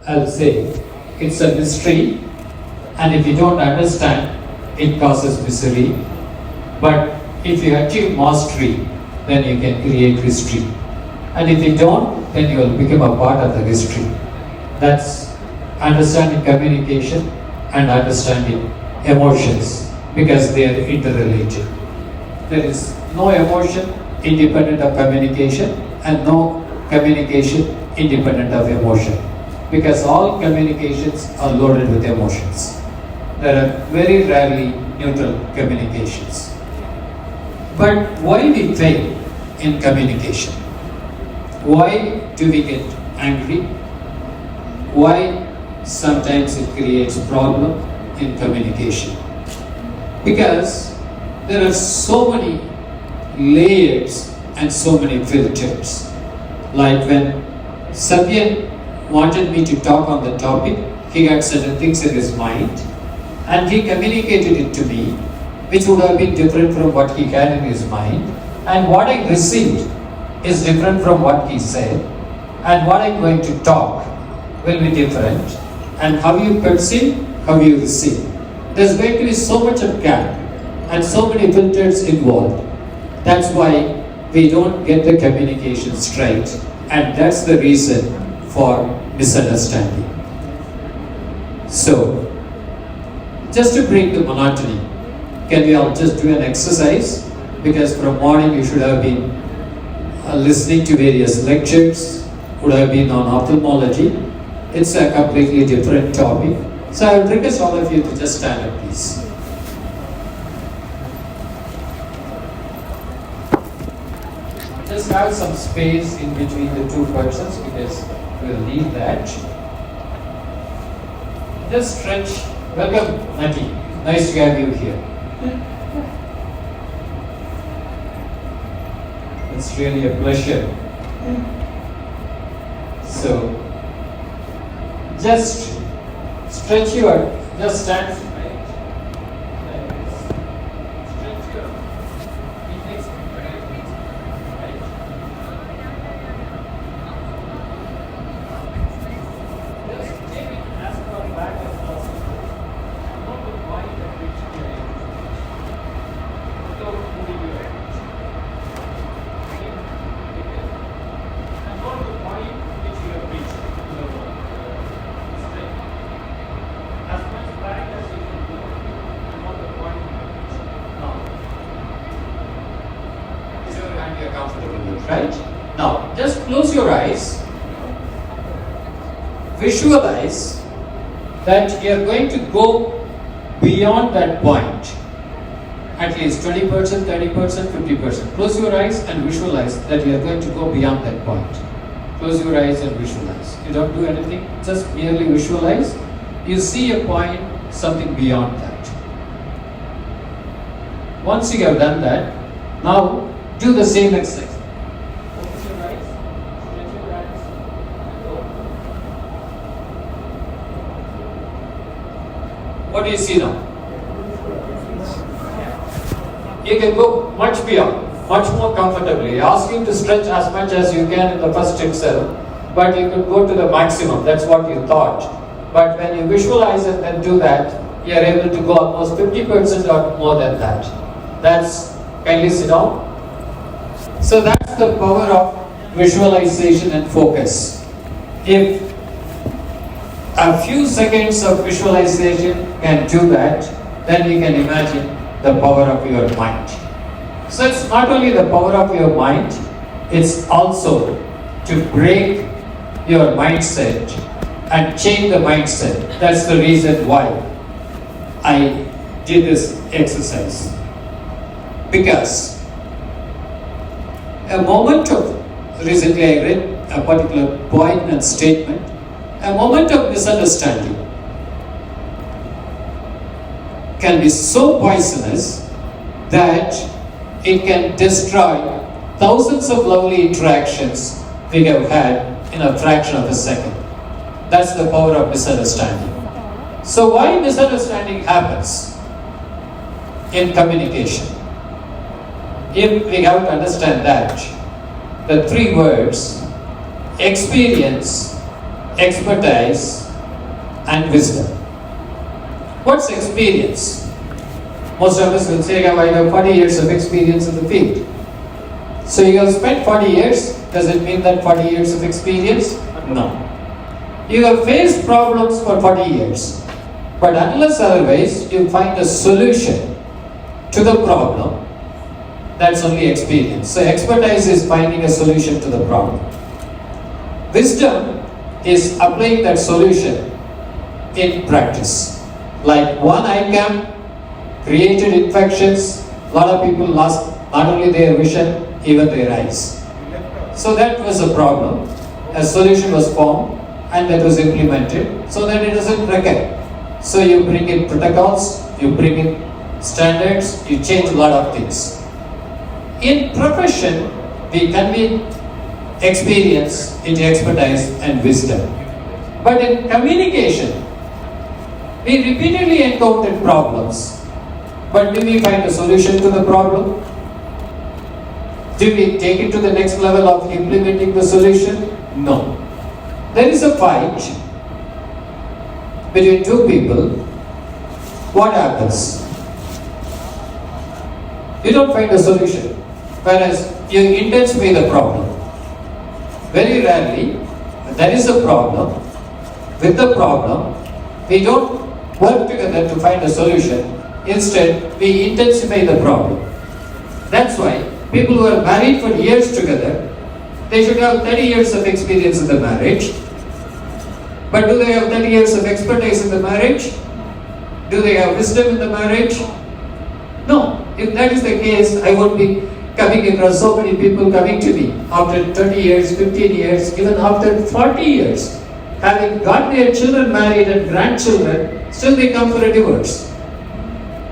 I'll say it's a mystery, and if you don't understand, it causes misery. But if you achieve mastery, then you can create history. And if you don't, then you will become a part of the history. That's understanding communication and understanding emotions, because they are interrelated. There is no emotion independent of communication, and no communication independent of emotion, because all communications are loaded with emotions. There are very rarely neutral communications. But why we fail in communication? Why do we get angry? Why sometimes it creates problem in communication? Because there are so many layers and so many filters. Like when Sabyan wanted me to talk on the topic, he had certain things in his mind and he communicated it to me, which would have been different from what he had in his mind, and what I received is different from what he said, and what I'm going to talk will be different, and how you perceive, how you receive. There's going to be so much of gap and so many filters involved. That's why we don't get the communication straight, and that's the reason for misunderstanding. So, just to break the monotony, can we all just do an exercise? Because from morning you should have been listening to various lectures, would have been on ophthalmology. It's a completely different topic. So I would request all of you to just stand up, please. Just have some space in between the two persons, because we'll need that. Just stretch. Welcome, Nati. Nice to have you here. It's really a pleasure. So, just stretch just stand straight. Like this. Stretch your index finger, right? Just take it as far back as possible. Not the point at which you are without moving your head. And not the point which you have reached. As much back as you can do, and not the point you have reached. Now, is your hand you're comfortable with, right? Now, just close your eyes. Visualize that you are going to go beyond that point. At least 20%, 30%, 50%. Close your eyes and visualize that you are going to go beyond that point. Close your eyes and visualize. You don't do anything, just merely visualize. You see a point, something beyond that. Once you have done that, now do the same exercise. Focus your eyes, stretch your hands, and go. What do you see now? You can go much beyond, much more comfortably. I ask you to stretch as much as you can in the first itself, but you could go to the maximum. That's what you thought. But when you visualize and then do that, you are able to go almost 50% or more than that. That's, kindly sit down. So that's the power of visualization and focus. If a few seconds of visualization can do that, then you can imagine the power of your mind. So it's not only the power of your mind, it's also to break your mindset and change the mindset. That's the reason why I did this exercise. Because a moment of, recently I read a particular poignant statement, a moment of misunderstanding can be so poisonous that it can destroy thousands of lovely interactions we have had in a fraction of a second. That's the power of misunderstanding. So why misunderstanding happens in communication? If we have to understand that, the three words, experience, expertise, and wisdom. What's experience? Most of us will say, I have 40 years of experience in the field. So you have spent 40 years, does it mean that 40 years of experience? No. You have faced problems for 40 years, but unless otherwise you find a solution to the problem, that's only experience. So expertise is finding a solution to the problem. Wisdom is applying that solution in practice. Like one ICAM created infections, a lot of people lost not only their vision, even their eyes. So that was a problem. A solution was formed and that was implemented so that it doesn't recur. So you bring in protocols, you bring in standards, you change a lot of things. In profession, we convert experience into expertise and wisdom. But in communication, we repeatedly encountered problems. But do we find a solution to the problem? Do we take it to the next level of implementing the solution? No. There is a fight between two people. What happens? You don't find a solution, whereas you intensify the problem. Very rarely, there is a problem. With the problem, we don't work together to find a solution. Instead, we intensify the problem. That's why people who are married for years together, they should have 30 years of experience in the marriage. But do they have 30 years of expertise in the marriage? Do they have wisdom in the marriage? No. If that is the case, I won't be coming across so many people coming to me after 30 years, 15 years, even after 40 years. Having got their children married and grandchildren, still they come for a divorce.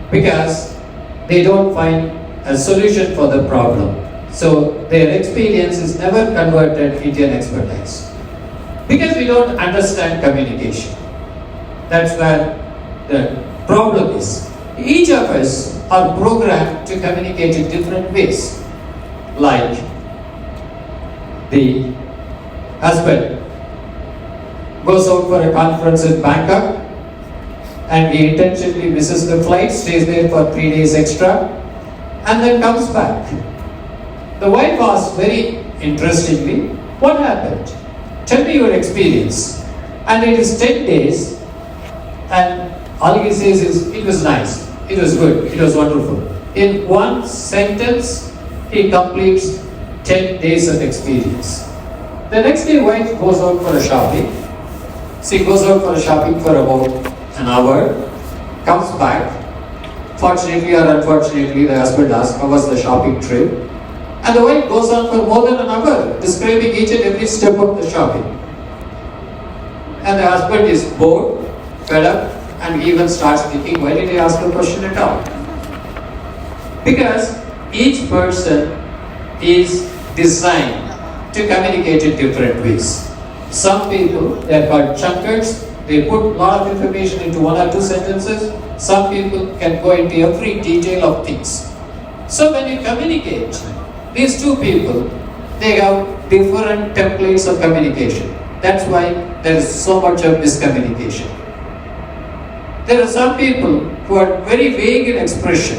Because they don't find a solution for the problem. So their experience is never converted into an expertise. Because we don't understand communication. That's where the problem is. Each of us are programmed to communicate in different ways. Like the husband goes out for a conference in Bangkok and he intentionally misses the flight, stays there for 3 days extra, and then comes back. The wife asks very interestingly, what happened? Tell me your experience. And it is 10 days, and all he says is, it was nice, it was good, it was wonderful. In one sentence, he completes 10 days of experience. The next day, wife goes out for a shopping. She goes out for a shopping for about an hour, comes back. Fortunately or unfortunately, the husband asks, how was the shopping trip? And the wife goes on for more than an hour, describing each and every step of the shopping. And the husband is bored, fed up, and even starts thinking, why did I ask a question at all? Because each person is designed to communicate in different ways. Some people, they are called chunkers, they put a lot of information into 1 or 2 sentences. Some people can go into every detail of things. So when you communicate, these two people, they have different templates of communication. That's why there is so much of miscommunication. There are some people who are very vague in expression.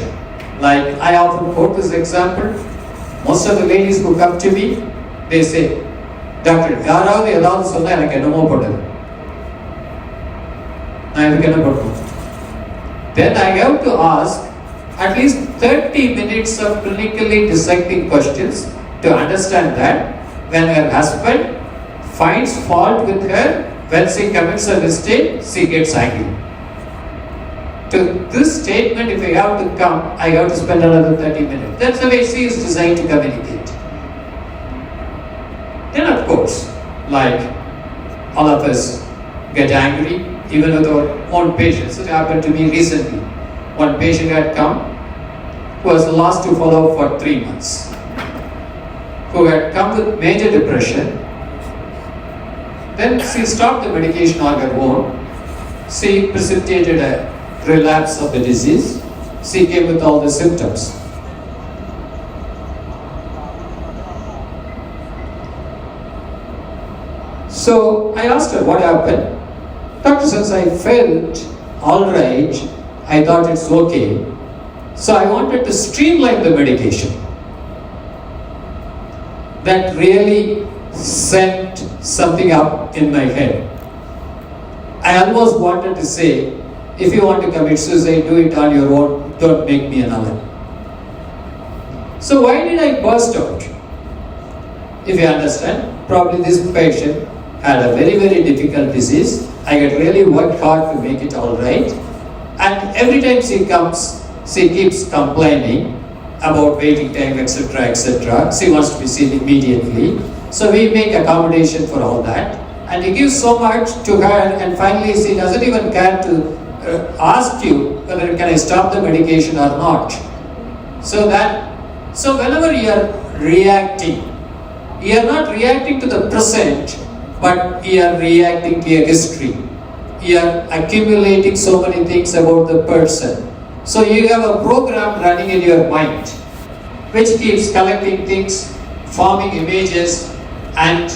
Like I often quote this example. Most of the ladies who come to me, they say, Doctor, யாராவது ஏதாவது சொன்னா எனக்கு என்னமோ பண்ணுது. நான் எனக்கு என்ன பண்ணுவேன்? Then I have to ask at least 30 minutes of clinically dissecting questions to understand that when her husband finds fault with her, when she commits a mistake, she gets angry. To this statement, if I have to come, I have to spend another 30 minutes. That's the way she is designed to communicate. Then of course, like all of us get angry, even with our own patients. It happened to me recently. One patient had come, who was lost to follow for 3 months, who had come with major depression. Then she stopped the medication on her own. She precipitated a relapse of the disease. She came with all the symptoms. So I asked her what happened. Doctor says, I felt alright, I thought it's okay. So I wanted to streamline the medication. That really sent something up in my head. I almost wanted to say, if you want to commit suicide, do it on your own, don't make me an oven. So why did I burst out? If you understand, probably this patient had a very, very difficult disease. I had really worked hard to make it all right. And every time she comes, she keeps complaining about waiting time, etc., etc. She wants to be seen immediately. So we make accommodation for all that. And you give so much to her, and finally she doesn't even care to ask you whether can I stop the medication or not. So whenever you are reacting, you are not reacting to the present, but you are reacting to your history. You are accumulating so many things about the person. So you have a program running in your mind, which keeps collecting things, forming images, and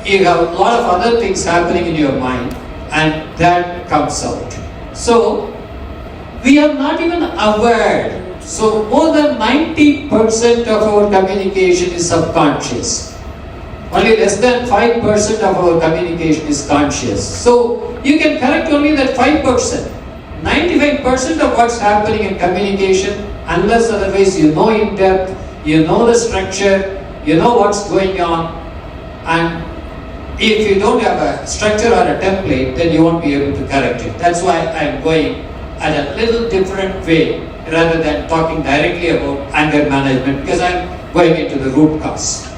you have a lot of other things happening in your mind, and that comes out. So we are not even aware. So more than 90% of our communication is subconscious. Only less than 5% of our communication is conscious. So you can correct only that 5%. 95% of what's happening in communication, unless otherwise you know in depth, you know the structure, you know what's going on, and if you don't have a structure or a template, then you won't be able to correct it. That's why I'm going at a little different way rather than talking directly about anger management, because I'm going into the root cause.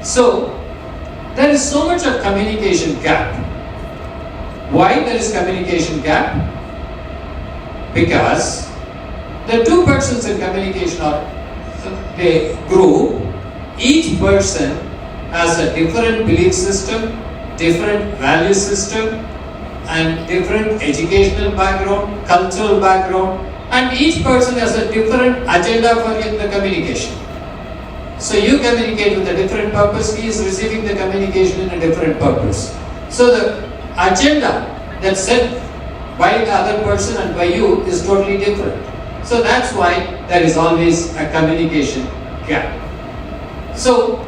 So there is so much of communication gap. Why there is communication gap? Because the two persons in communication are a group. Each person has a different belief system, different value system, and different educational background, cultural background, and each person has a different agenda for the communication. So you communicate with a different purpose, he is receiving the communication in a different purpose. So the agenda that's set by the other person and by you is totally different. So that's why there is always a communication gap. So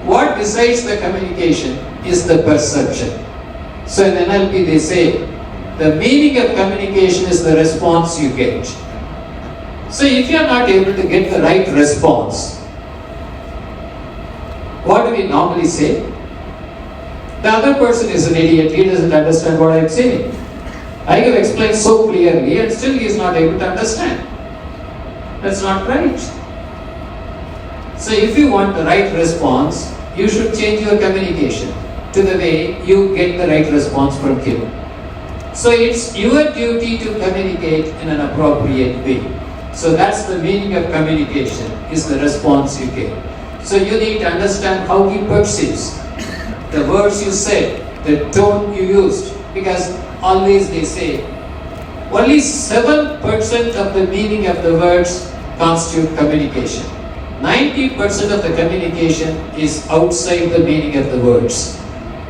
what decides the communication is the perception. So in NLP they say the meaning of communication is the response you get. So if you are not able to get the right response, what do we normally say? The other person is an idiot, he doesn't understand what I am saying. I have explained so clearly and still he is not able to understand. That's not right. So if you want the right response, you should change your communication to the way you get the right response from him. So it's your duty to communicate in an appropriate way. So that's the meaning of communication, is the response you get. So you need to understand how he perceives the words you said, the tone you used, because always they say only 7% of the meaning of the words constitute communication. 90% of the communication is outside the meaning of the words.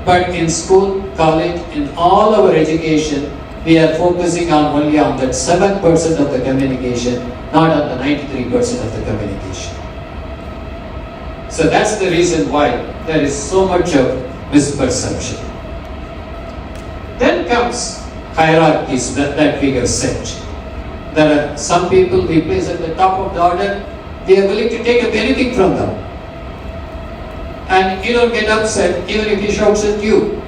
But in school, college, in all our education, we are focusing on only on that 7% of the communication, not on the 93% of the communication. So that's the reason why there is so much of misperception. Then comes hierarchies that we have set. There are some people we place at the top of the order, they are willing to take up anything from them. And you don't get upset even if he shouts at you.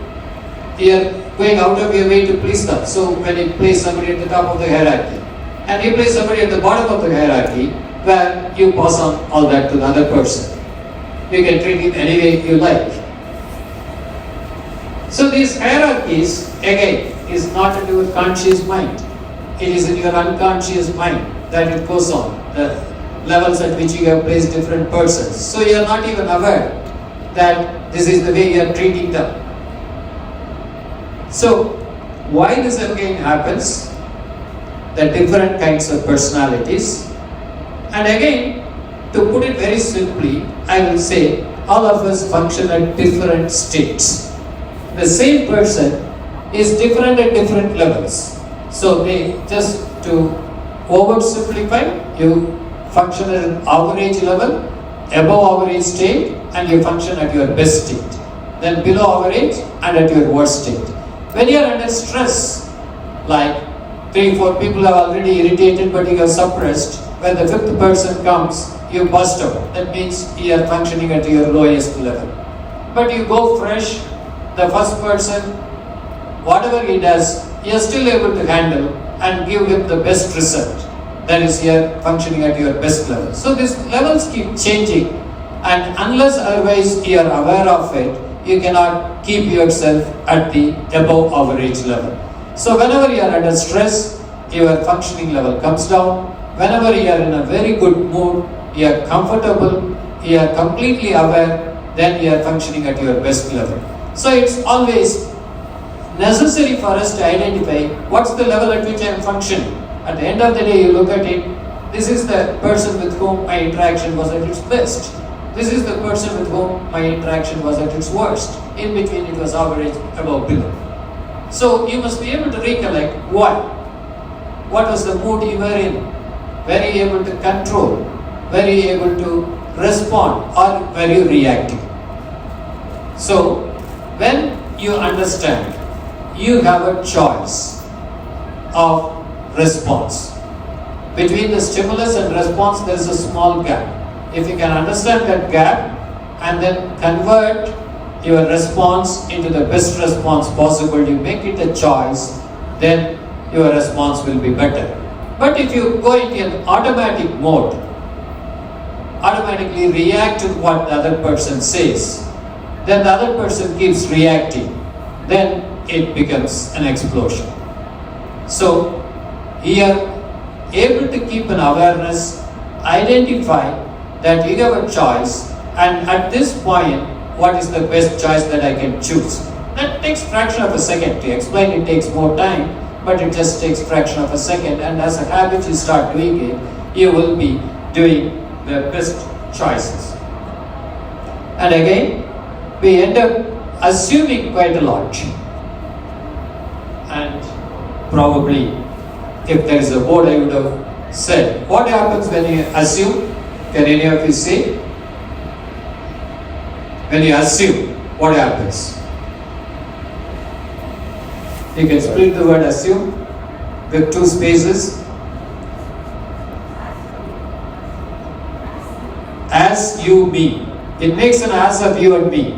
You are going out of your way to please them. So when you place somebody at the top of the hierarchy, and you place somebody at the bottom of the hierarchy, where you pass on all that to the other person. You can treat it any way you like. So these hierarchies, again, is not to do with conscious mind. It is in your unconscious mind that it goes on, the levels at which you have placed different persons. So you are not even aware that this is the way you are treating them. So why this again happens? The different kinds of personalities. And again, to put it very simply, I will say all of us function at different states. The same person is different at different levels. So they just to oversimplify, you function at an average level, above average state, and you function at your best state. Then below average and at your worst state. When you are under stress, like 3-4 people are already irritated but you are suppressed, when the 5th person comes, you burst out. That means you are functioning at your lowest level. But you go fresh, the first person, whatever he does, you are still able to handle and give him the best result. That is, you are functioning at your best level. So these levels keep changing, and unless otherwise you are aware of it, you cannot keep yourself at the above average level. So whenever you are under stress, your functioning level comes down. Whenever you are in a very good mood, you are comfortable, you are completely aware, then you are functioning at your best level. So it's always necessary for us to identify what's the level at which I am functioning. At the end of the day, you look at it, this is the person with whom my interaction was at its best. This is the person with whom my interaction was at its worst. In between it was average, above, below. So you must be able to recollect why. What was the mood you were in? Were you able to control? Were you able to respond, or were you reacting? So when you understand, you have a choice of response. Between the stimulus and response, there is a small gap. If you can understand that gap and then convert your response into the best response possible, you make it a choice, then your response will be better. But if you go into an automatic mode, automatically react to what the other person says, then the other person keeps reacting, then it becomes an explosion. So you are able to keep an awareness, identify that you have a choice, and at this point, what is the best choice that I can choose? That takes fraction of a second. To explain it takes more time, but it just takes fraction of a second, and as a habit you start doing it, you will be doing the best choices. And again, we end up assuming quite a lot. And probably, if there is a board, I would have said, what happens when you assume? Can any of you say? When you assume, what happens? You can split the word assume with 2 spaces. As you, me. It makes an as of you and me.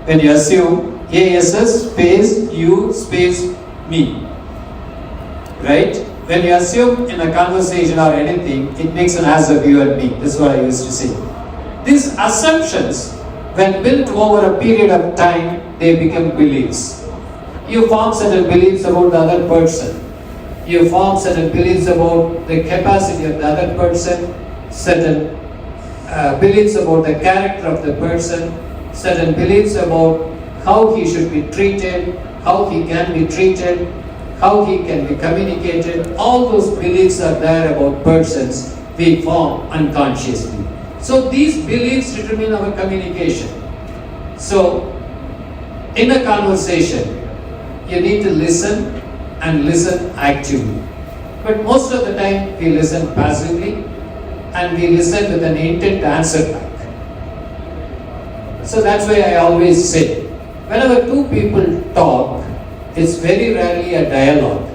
When you assume, ASS space you space me. Right? When you assume in a conversation or anything, it makes an as of you and me. That's what I used to say. These assumptions, when built over a period of time, they become beliefs. You form certain beliefs about the other person. You form certain beliefs about the capacity of the other person, certain beliefs about the character of the person, certain beliefs about how he should be treated, how he can be treated, how he can be communicated. All those beliefs are there about persons we form unconsciously. So these beliefs determine our communication. So in a conversation, you need to listen and listen actively. But most of the time we listen passively and we listen with an intent to answer back. So that's why I always say, whenever 2 people talk, it's very rarely a dialogue.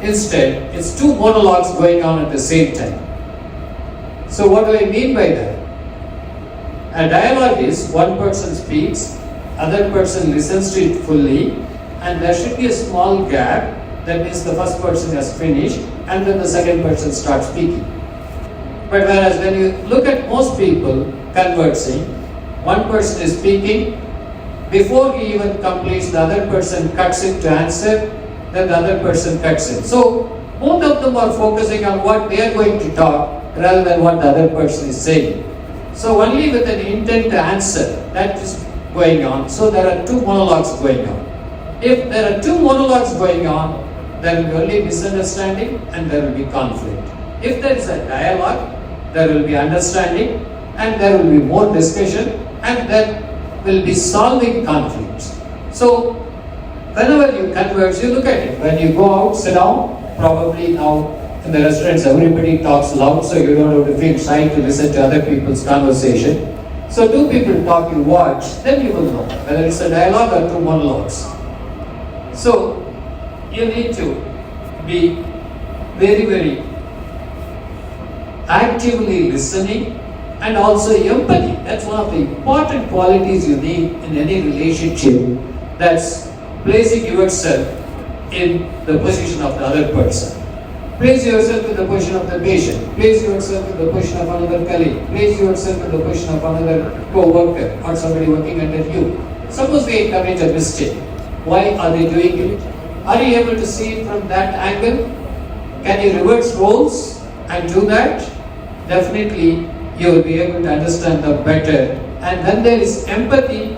Instead, it's 2 monologues going on at the same time. So what do I mean by that? A dialogue is one person speaks, other person listens to it fully, and there should be a small gap. That means the first person has finished, and then the second person starts speaking. But whereas when you look at most people conversing, one person is speaking, before he even completes, the other person cuts in to answer, then the other person cuts in. So both of them are focusing on what they are going to talk rather than what the other person is saying. So only with an intent to answer, that is going on. So there are 2 monologues going on. If there are 2 monologues going on, there will be only misunderstanding and there will be conflict. If there is a dialogue, there will be understanding and there will be more discussion, and there will be solving conflicts. So whenever you converse, you look at it. When you go out, sit down. Probably now in the restaurants everybody talks loud, so you don't have to feel shy to listen to other people's conversation. So two people talk, you watch, then you will know whether it's a dialogue or two monologues. So you need to be very, very actively listening, and also empathy. That's one of the important qualities you need in any relationship. That's placing yourself in the position of the other person. Place yourself in the position of the patient. Place yourself in the position of another colleague. Place yourself in the position of another co-worker or somebody working under you. Suppose they commit a mistake. Why are they doing it? Are you able to see it from that angle? Can you reverse roles and do that? Definitely you will be able to understand them better. And when there is empathy,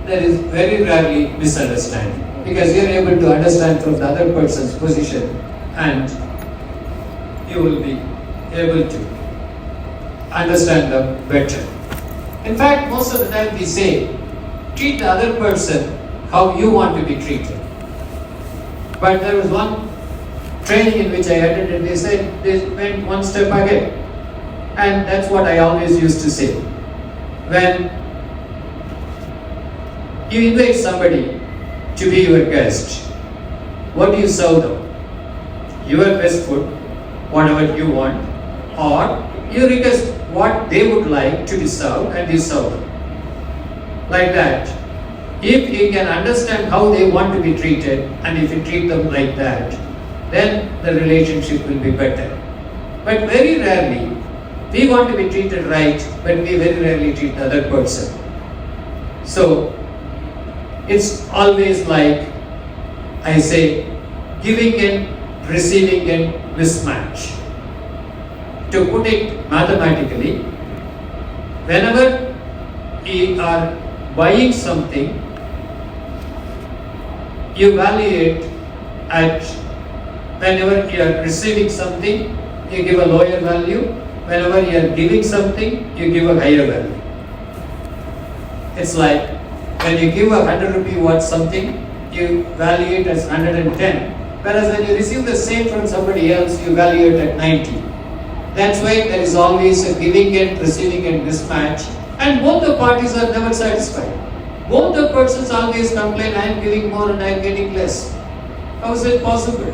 there is very rarely misunderstanding, because you are able to understand from the other person's position, and you will be able to understand them better. In fact, most of the time we say, treat the other person how you want to be treated. But there was one training in which I attended, they said they went one step ahead. And that's what I always used to say. When you invite somebody to be your guest, what do you serve them? Your best food, whatever you want, or you request what they would like to be served and you serve them. Like that. If you can understand how they want to be treated, and if you treat them like that, then the relationship will be better. But very rarely, we want to be treated right, but we very rarely treat the other person. So, it's always like, I say, giving and receiving and mismatch. To put it mathematically, whenever you are buying something, you value it at, whenever you are receiving something, you give a lower value. Whenever you are giving something, you give a higher value. It's like, when you give 100 rupee worth something, you value it as 110. Whereas when you receive the same from somebody else, you value it at 90. That's why there is always a giving and receiving and mismatch. And both the parties are never satisfied. Both the persons always complain, I am giving more and I am getting less. How is it possible?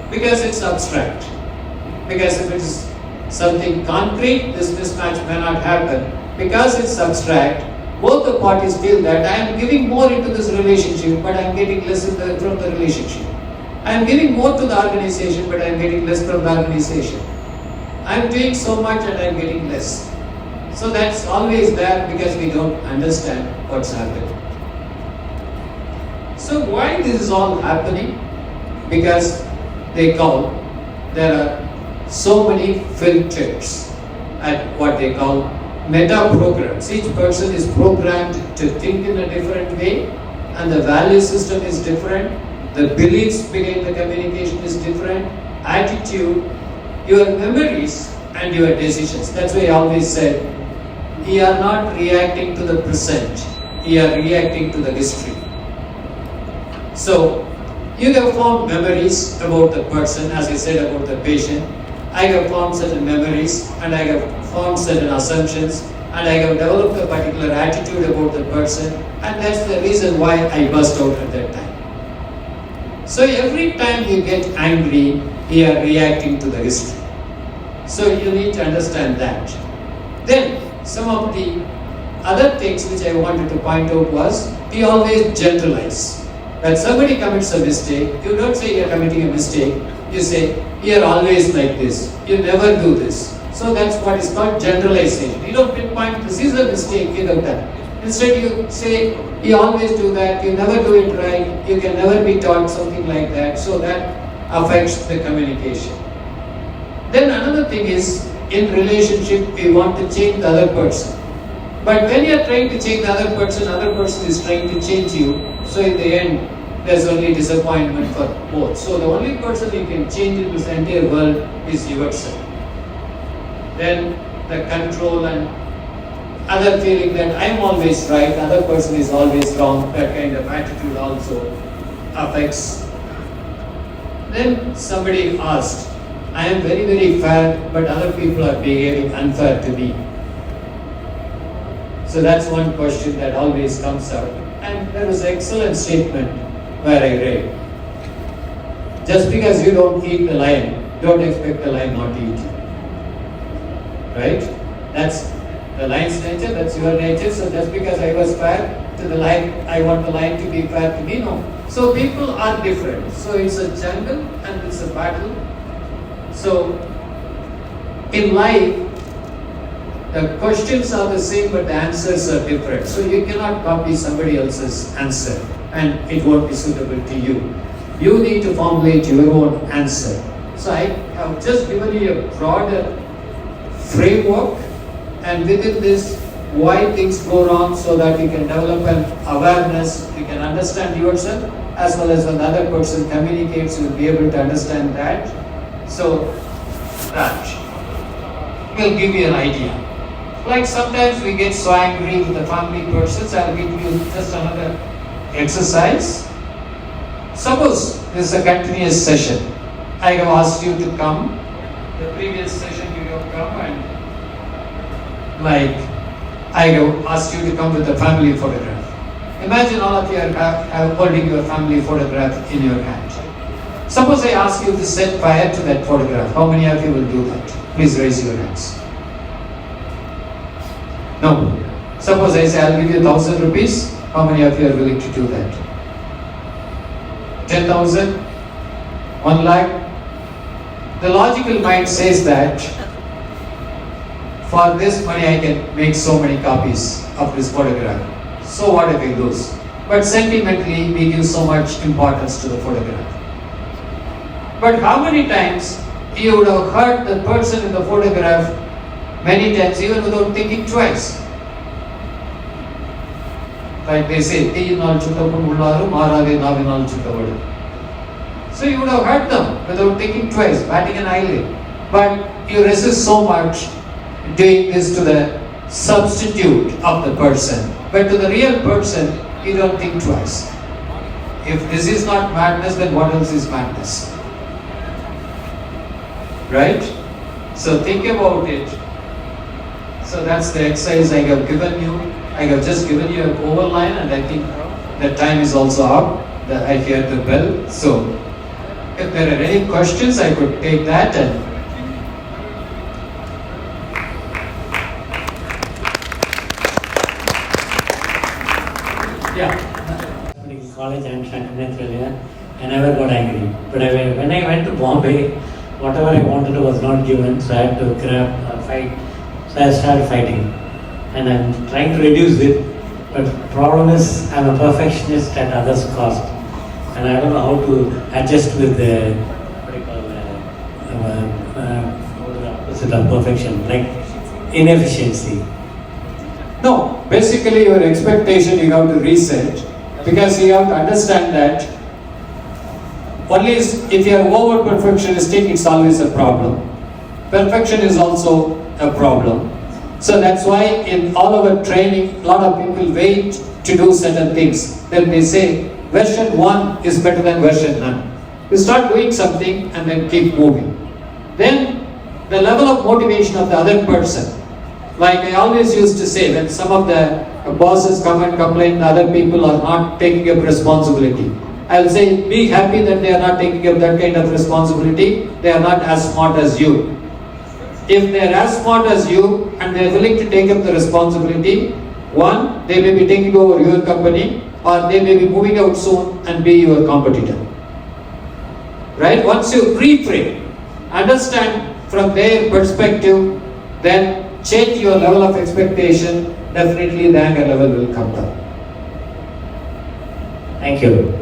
Because it's abstract. Because if it is something concrete, this mismatch may not happen. Because it's abstract, both the parties feel that I am giving more into this relationship, but I am getting less from the relationship. I am giving more to the organization, but I am getting less from the organization. I am doing so much and I am getting less. So that's always there, because we don't understand what's happening. So why this is all happening? Because there are so many filters at what they call meta programs. Each person is programmed to think in a different way, and the value system is different, the beliefs behind the communication is different, attitude, your memories and your decisions. That's why I always said, you are not reacting to the present, you are reacting to the history. So, you have formed memories about the person, as I said about the patient. I have formed certain memories, and I have formed certain assumptions, and I have developed a particular attitude about the person, and that's the reason why I burst out at that time. So every time you get angry, you are reacting to the history. So you need to understand that. Then, some of the other things which I wanted to point out was, we always generalize. When somebody commits a mistake, you don't say you are committing a mistake, you say, you are always like this, you never do this. So that's what is called generalization. You don't pinpoint, this is a mistake you have done. Instead you say, you always do that, you never do it right, you can never be taught, something like that. So that affects the communication. Then another thing is, in relationship, we want to change the other person. But when you are trying to change the other person is trying to change you. So in the end, there's only disappointment for both. So the only person you can change in this entire world is yourself. Then the control and other feeling that I'm always right, other person is always wrong, that kind of attitude also affects. Then somebody asked, I am very, very fair, but other people are behaving unfair to me. So that's one question that always comes out. And there was an excellent statement where I read, just because you don't eat the lion, don't expect the lion not to eat you. Right? That's the lion's nature, that's your nature. So just because I was fair to the lion, I want the lion to be fair to me? No. So people are different. So it's a jungle and it's a battle. So in life, the questions are the same but the answers are different. So you cannot copy somebody else's answer and it won't be suitable to you. You need to formulate your own answer. So I have just given you a broader framework, and within this, why things go wrong, so that you can develop an awareness, you can understand yourself, as well as when the other person communicates, you will be able to understand that. So that will give you an idea. Like sometimes we get so angry with the family persons. I'll give you just another exercise. Suppose this is a continuous session. I have asked you to come. The previous session you have come, and like I have asked you to come with a family photograph. Imagine all of you are holding your family photograph in your hand. Suppose I ask you to set fire to that photograph. How many of you will do that? Please raise your hands. No. Suppose I say I'll give you 1,000 rupees. How many of you are willing to do that? 10,000? 1 lakh? The logical mind says that for this money I can make so many copies of this photograph. So what if I lose? But sentimentally we give so much importance to the photograph. But how many times you would have heard the person in the photograph many times even without thinking twice? Like they say, so you would have heard them without thinking twice, batting an eyelid. But you resist so much doing this to the substitute of the person. But to the real person, you don't think twice. If this is not madness, then what else is madness? Right? So think about it. So that's the exercise I have given you. I have just given you an overline, and I think the time is also up. I hear the bell. So if there are any questions, I could take that. And yeah. In college, I am Srinivasan. I never got angry. But when I went to Bombay, whatever I wanted was not given, so I had to grab a fight. So I started fighting. And I'm trying to reduce it. But the problem is, I'm a perfectionist at others' cost. And I don't know how to adjust with the, what do you call the opposite of perfection, like inefficiency. No, basically your expectation you have to reset, because you have to understand that only if you are over perfectionistic, it's always a problem. Perfection is also a problem. So that's why in all our training, a lot of people wait to do certain things. Then they say, version 1 is better than version none. You start doing something and then keep moving. Then the level of motivation of the other person. Like I always used to say, when some of the bosses come and complain that other people are not taking up responsibility, I will say, be happy that they are not taking up that kind of responsibility. They are not as smart as you. If they are as smart as you and they are willing to take up the responsibility, one, they may be taking over your company, or they may be moving out soon and be your competitor. Right? Once you reframe, understand from their perspective, then change your level of expectation, definitely the anger level will come down. Thank you.